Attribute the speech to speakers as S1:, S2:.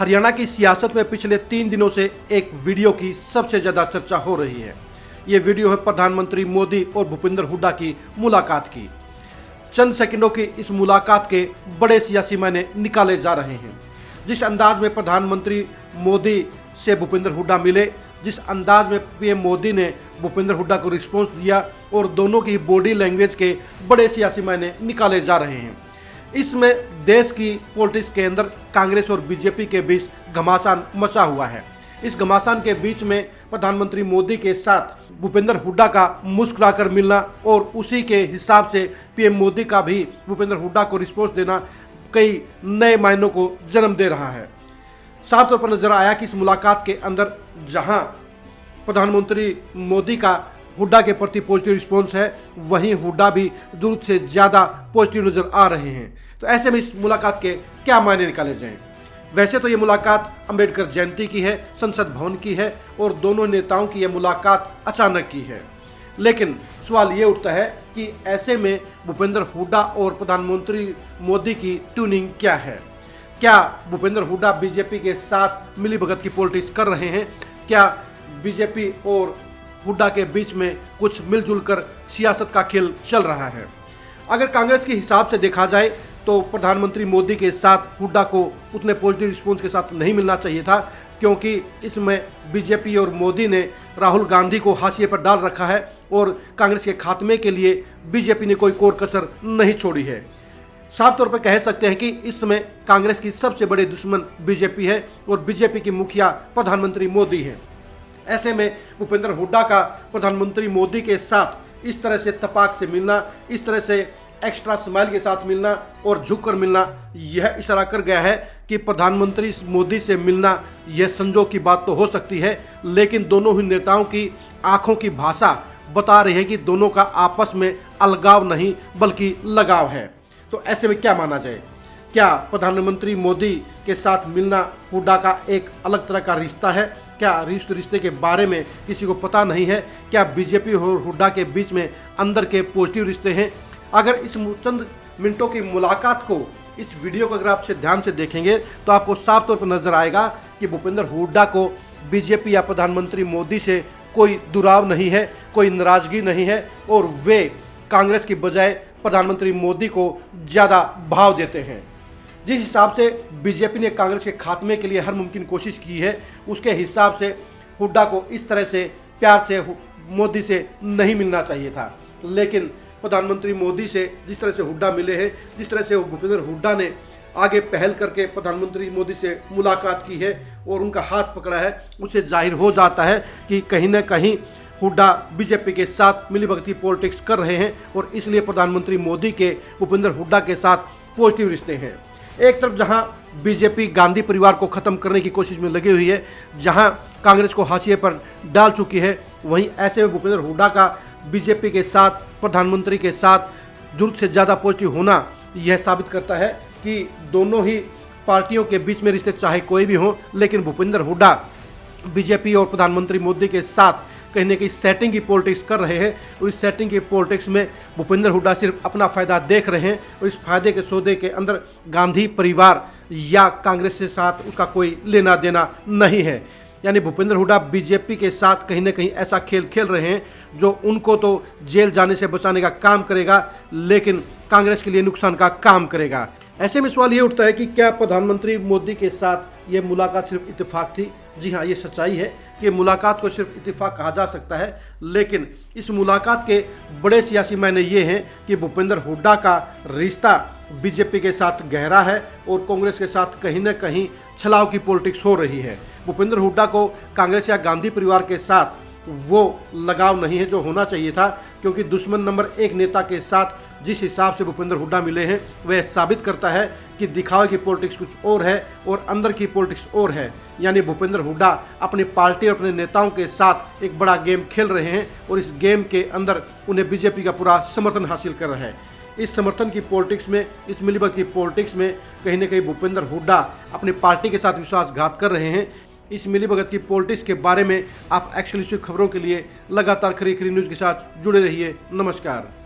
S1: हरियाणा की सियासत में पिछले 3 दिनों से एक वीडियो की सबसे ज्यादा चर्चा हो रही है। ये वीडियो है प्रधानमंत्री मोदी और भूपेंद्र हुड्डा की मुलाकात की। चंद सेकंडों की इस मुलाकात के बड़े सियासी मायने निकाले जा रहे हैं। जिस अंदाज में प्रधानमंत्री मोदी से भूपेंद्र हुड्डा मिले, जिस अंदाज में पीएम मोदी ने भूपेंद्र हुड्डा को रिस्पॉन्स दिया और दोनों की बॉडी लैंग्वेज के बड़े सियासी मायने निकाले जा रहे हैं। इसमें देश की पॉलिटिक्स के अंदर कांग्रेस और बीजेपी के बीच घमासान मचा हुआ है। इस घमासान के बीच में प्रधानमंत्री मोदी के साथ भूपेंद्र हुड्डा का मुस्कुराकर मिलना और उसी के हिसाब से पीएम मोदी का भी भूपेंद्र हुड्डा को रिस्पॉन्स देना कई नए मायनों को जन्म दे रहा है। साफ तौर पर नजर आया कि इस मुलाकात के अंदर जहां प्रधानमंत्री मोदी का हुड्डा के प्रति पॉजिटिव रिस्पॉन्स है, वहीं हुड्डा भी जरूरत से ज़्यादा पॉजिटिव नजर आ रहे हैं। तो ऐसे में इस मुलाकात के क्या मायने निकाले जाएं? वैसे तो ये मुलाकात अंबेडकर जयंती की है, संसद भवन की है और दोनों नेताओं की यह मुलाकात अचानक की है। लेकिन सवाल ये उठता है कि ऐसे में भूपेंद्र हुड्डा और प्रधानमंत्री मोदी की ट्यूनिंग क्या है? क्या भूपेंद्र हुड्डा बीजेपी के साथ मिलीभगत की पॉलिटिक्स कर रहे हैं? क्या बीजेपी और हुड्डा के बीच में कुछ मिलजुल कर सियासत का खेल चल रहा है? अगर कांग्रेस के हिसाब से देखा जाए तो प्रधानमंत्री मोदी के साथ हुड्डा को उतने पॉजिटिव रिस्पॉन्स के साथ नहीं मिलना चाहिए था, क्योंकि इसमें बीजेपी और मोदी ने राहुल गांधी को हाशिए पर डाल रखा है और कांग्रेस के खात्मे के लिए बीजेपी ने कोई कोर कसर नहीं छोड़ी है। साफ तौर पर कह सकते हैं कि इस समय कांग्रेस की सबसे बड़ी दुश्मन बीजेपी है और बीजेपी की मुखिया प्रधानमंत्री मोदी है। ऐसे में भूपेंद्र हुड्डा का प्रधानमंत्री मोदी के साथ इस तरह से तपाक से मिलना, इस तरह से एक्स्ट्रा स्माइल के साथ मिलना और झुककर मिलना, यह इशारा कर गया है कि प्रधानमंत्री मोदी से मिलना यह संजोग की बात तो हो सकती है, लेकिन दोनों ही नेताओं की आंखों की भाषा बता रही है कि दोनों का आपस में अलगाव नहीं बल्कि लगाव है। तो ऐसे में क्या माना जाए? क्या प्रधानमंत्री मोदी के साथ मिलना हुड्डा का एक अलग तरह का रिश्ता है? क्या रिश्ते के बारे में किसी को पता नहीं है? क्या बीजेपी और हुड्डा के बीच में अंदर के पॉजिटिव रिश्ते हैं? अगर इस चंद मिनटों की मुलाकात को, इस वीडियो को अगर आप ध्यान से देखेंगे तो आपको साफ तौर पर नजर आएगा कि भूपेंद्र हुड्डा को बीजेपी या प्रधानमंत्री मोदी से कोई दुराव नहीं है, कोई नाराजगी नहीं है और वे कांग्रेस की बजाय प्रधानमंत्री मोदी को ज़्यादा भाव देते हैं। जिस हिसाब से बीजेपी ने कांग्रेस के खात्मे के लिए हर मुमकिन कोशिश की है, उसके हिसाब से हुड्डा को इस तरह से प्यार से मोदी से नहीं मिलना चाहिए था। लेकिन प्रधानमंत्री मोदी से जिस तरह से हुड्डा मिले हैं, जिस तरह से भूपेंद्र हुड्डा ने आगे पहल करके प्रधानमंत्री मोदी से मुलाकात की है और उनका हाथ पकड़ा है, उससे जाहिर हो जाता है कि कहीं ना कहीं हुड्डा बीजेपी के साथ मिलीभगत की पॉलिटिक्स कर रहे हैं और इसलिए प्रधानमंत्री मोदी के भूपेंद्र हुड्डा के साथ पॉजिटिव रिश्ते हैं। एक तरफ जहां बीजेपी गांधी परिवार को ख़त्म करने की कोशिश में लगी हुई है, जहां कांग्रेस को हाशिए पर डाल चुकी है, वहीं ऐसे में भूपेंद्र हुड्डा का बीजेपी के साथ, प्रधानमंत्री के साथ जरूरत से ज़्यादा पॉजिटिव होना यह साबित करता है कि दोनों ही पार्टियों के बीच में रिश्ते चाहे कोई भी हो, लेकिन भूपेंद्र हुड्डा बीजेपी और प्रधानमंत्री मोदी के साथ कहीं ना कहीं सेटिंग की पॉलिटिक्स कर रहे हैं और इस सेटिंग की पॉलिटिक्स में भूपेंद्र हुड्डा सिर्फ अपना फ़ायदा देख रहे हैं और इस फायदे के सौदे के अंदर गांधी परिवार या कांग्रेस के साथ उसका कोई लेना देना नहीं है। यानी भूपेंद्र हुड्डा बीजेपी के साथ कहीं ना कहीं ऐसा खेल खेल रहे हैं जो उनको तो जेल जाने से बचाने का काम करेगा, लेकिन कांग्रेस के लिए नुकसान का काम करेगा। ऐसे में सवाल ये उठता है कि क्या प्रधानमंत्री मोदी के साथ ये मुलाकात सिर्फ इत्तेफाक थी? जी हाँ, ये सच्चाई है कि मुलाकात को सिर्फ इत्तेफाक कहा जा सकता है, लेकिन इस मुलाकात के बड़े सियासी मायने ये हैं कि भूपेंद्र हुड्डा का रिश्ता बीजेपी के साथ गहरा है और कांग्रेस के साथ कहीं ना कहीं छलाव की पॉलिटिक्स हो रही है। भूपेंद्र हुड्डा को कांग्रेस या गांधी परिवार के साथ वो लगाव नहीं है जो होना चाहिए था, क्योंकि दुश्मन नंबर 1 नेता के साथ जिस हिसाब से भूपेंद्र हुड्डा मिले हैं वह साबित करता है कि दिखावे की पॉलिटिक्स कुछ और है और अंदर की पॉलिटिक्स और है। यानी भूपेंद्र हुड्डा अपनी पार्टी और अपने नेताओं के साथ एक बड़ा गेम खेल रहे हैं और इस गेम के अंदर उन्हें बीजेपी का पूरा समर्थन हासिल कर रहा है। इस समर्थन की पॉलिटिक्स में, इस मिलीभगत की पॉलिटिक्स में कहीं ना कहीं भूपेंद्र हुड्डा अपनी पार्टी के साथ विश्वासघात कर रहे हैं। इस मिलीभगत की पॉलिटिक्स के बारे में आप एक्सक्लूसिव खबरों के लिए लगातार खरी खरी न्यूज़ के साथ जुड़े रहिए। नमस्कार।